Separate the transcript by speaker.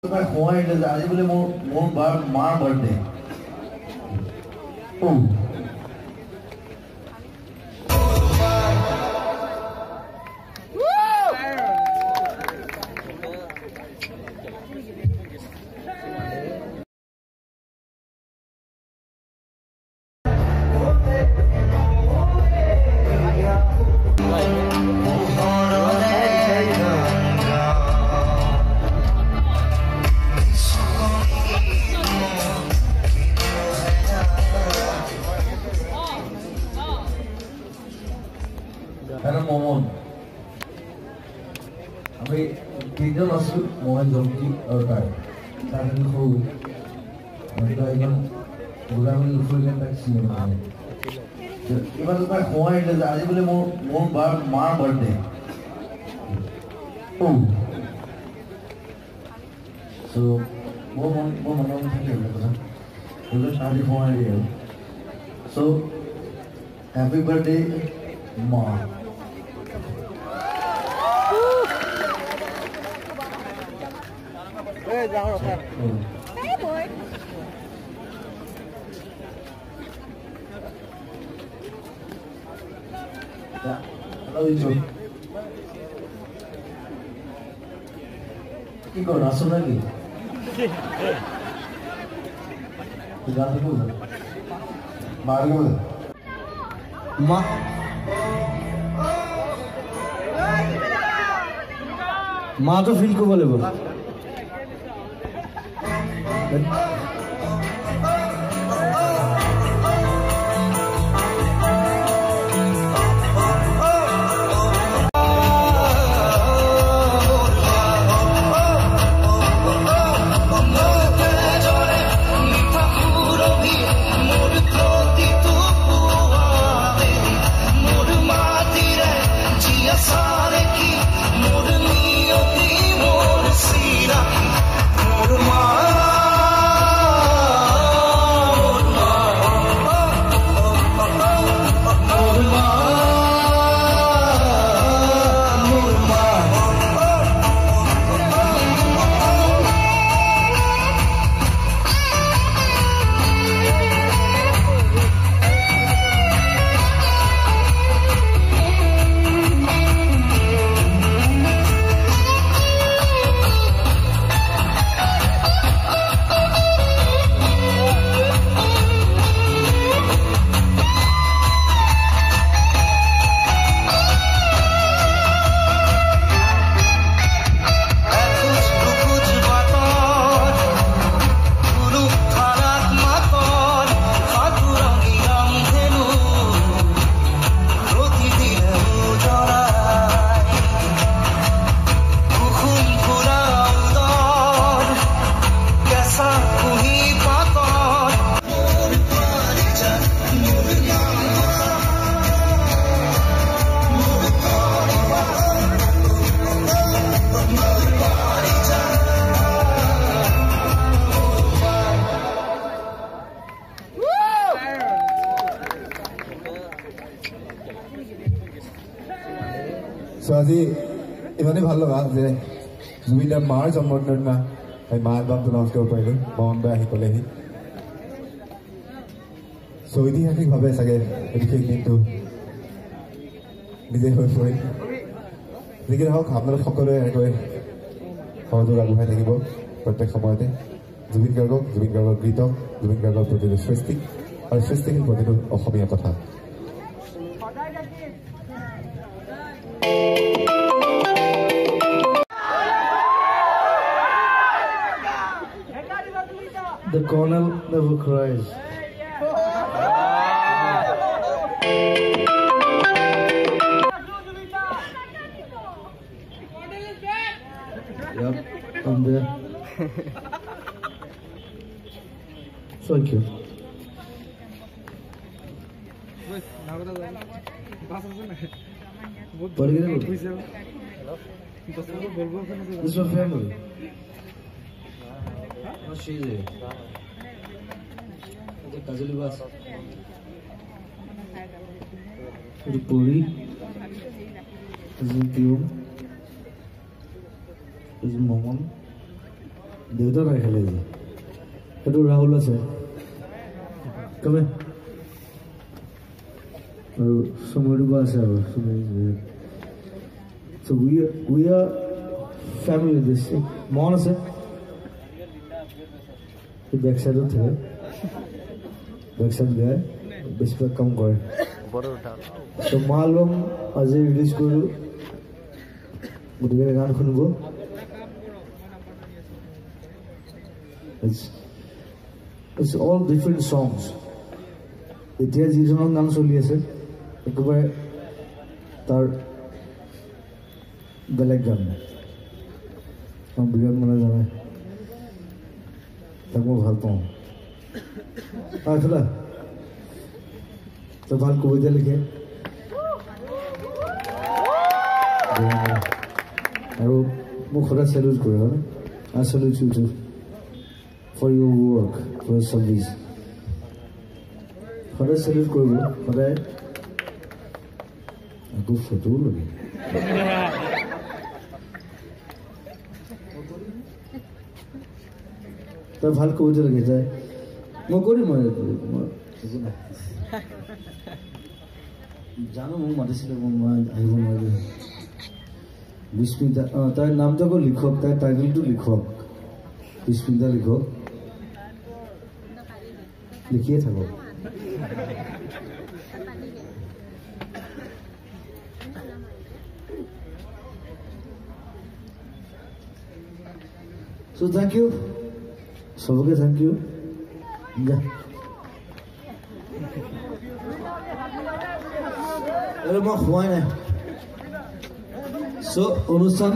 Speaker 1: আজি বোলে মোৰ মাৰ বাৰ্থডে Momon. আমি তিনজন আছো মই জংকি আৰু তাৰ সৰু ইমান গোলামী ফুৰিলে তাক চিনি নাপায় ইমান তাক সময় আহিলে যে আজি বোলে মোৰ মাৰ বাৰ্থডে চ' মোৰ মনত থাকিলে কথা সেইবিলাক আজি সময় আহি আৰু চ' হেপী বাৰ্থডে মা
Speaker 2: Hey, down okay.
Speaker 3: Hey, boy.
Speaker 1: Yeah, hello, you. কি কর আসো নাকি জানতে বল মার বল মা মা তো ফিল করব লাগবে
Speaker 4: So আজি ইমানেই ভাল লগা যে জুবিনদাৰ মাৰ জন্মদিনৰ দিনা এই মা এলবামটো লঞ্চ কৰিব পাৰিলোঁ মমন বাই আহি ক'লেহি চ' ঐতিহাসিকভাৱে চাগে এই বিশেষ দিনটো নিজে হৈ পৰিল যিকি নহওক আপোনালোক সকলোৱে এনেকৈ সহযোগ আগবঢ়াই থাকিব প্ৰত্যেক সময়তে জুবিন গাৰ্গক জুবিন গাৰ্গৰ গীতক জুবিন গাৰ্গৰ প্ৰতিটো সৃষ্টিক আৰু সৃষ্টিশীল প্ৰতিটো অসমীয়া কথা
Speaker 1: The colonel never cries. Yep, I'm there. Thank you. What are you doing? This is my family. What's she doing? Kajali bus. The Puri is in Pure. Is in Momon. দেউতা নাই খেলে যে সেইটো ৰাহুল আছে কমে আৰু সময়টো আছে আৰু so we are family this মন আছে বেক সাইডত থাকে বেক সাইড গায় বেছিভাগ কাম কৰে so মালম আজি ৰিলিজ কৰিলোঁ গোটেই গান শুনিব it's all different songs এতিয়া যিজনৰ গান চলি আছে একেবাৰে তাৰ বেলেগ গান বিৰাট মানে জানে তাক মই ভাল পাওঁ খেলা তই ভাল কবিতা লিখে আৰু মোক সদায় চেলিউট কৰে হয় I salute you too for your work for your service সদায় চেলিউট কৰিব সদায় আকৌ ফটো লাগে তই ভাল কবিতা লাগে যায় মই কৰিম জানো মোক মাতিছিলে মই আহিব নোৱাৰিলোঁ বিস্মিতা তাইৰ নামটো আকৌ লিখক তাইৰ টাইটেলটো লিখক বিস্মিতা লিখক লিখিয়ে থাকক so thank you সবকে thank you এর মই খোৱাই নাই so অনুষ্ঠান